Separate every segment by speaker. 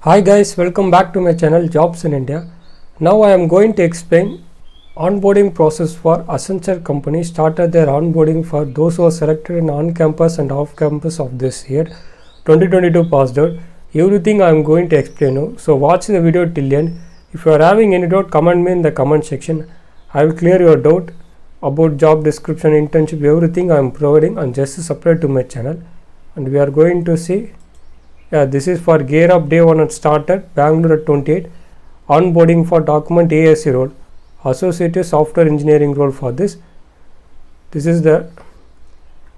Speaker 1: Hi guys, welcome back to my channel Jobs in India. Now I am going to explain onboarding process for Accenture company started their onboarding for those who are selected in on-campus and off-campus of this year 2022 passed out. Everything I am going to explain now. So watch the video till the end. If you are having any doubt, comment me in the comment section. I will clear your doubt about job description, internship, everything I am providing and just subscribe to my channel. And we are going to see. This is for Gear Up Day 1 at started, Bangalore at 28, onboarding for document ASC role, Associate Software Engineering role for this. This is the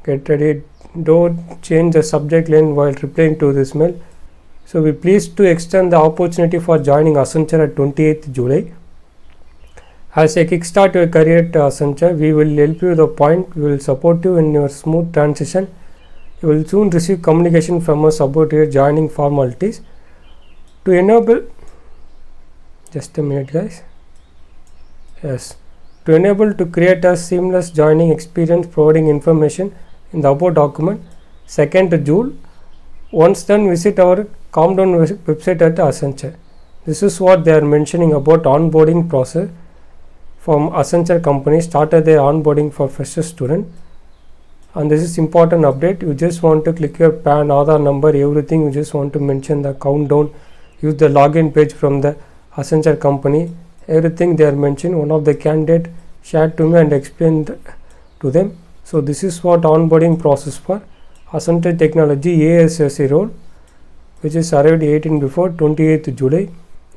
Speaker 1: get ready, don't change the subject line while replying to this mail. So we pleased to extend the opportunity for joining Accenture at 28th July. As a kickstart your career at Accenture, we will help you the point, we will support you in your smooth transition. You will soon receive communication from us about your joining formalities. To enable, just a minute guys, yes, to enable to create a seamless joining experience providing information in the above document, 2nd June. Once done, visit our countdown website at Accenture. This is what they are mentioning about onboarding process from Accenture company started their onboarding for fresher student. And this is important update. You just want to click your PAN, Aadhaar number, everything. You just want to mention the countdown, use the login page from the Accenture company, everything they are mentioned. One of the candidate shared to me and explained to them. So this is what onboarding process for Accenture Technology ASC role, which is arrived 18 before 28th July.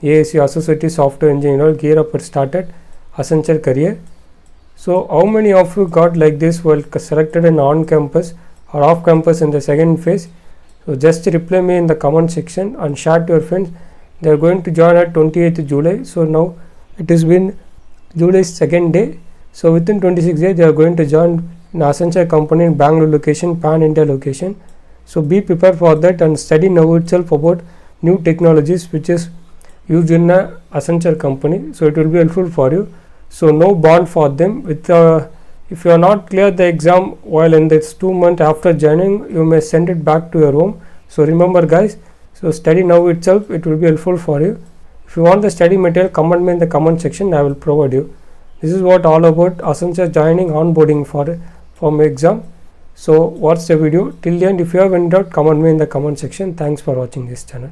Speaker 1: ASC Associate Software Engineer role, Gear Up started Accenture career. So how many of you got like this were selected in on campus or off campus in the second phase? So just reply me in the comment section and share to your friends. They are going to join at 28th July. So now it has been July's second day. So within 26 days they are going to join in Accenture company in Bangalore location, Pan India location. So be prepared for that and study now itself about new technologies which is used in a Accenture company. So it will be helpful for you. So no bond for them with if you are not clear the exam while in this 2 months after joining, you may send it back to your home. So remember guys, so study now itself, it will be helpful for you. If you want the study material, comment me in the comment section, I will provide you. This is what all about Accenture joining onboarding for my exam. So watch the video till the end. If you have any doubt, comment me in the comment section. Thanks for watching this channel.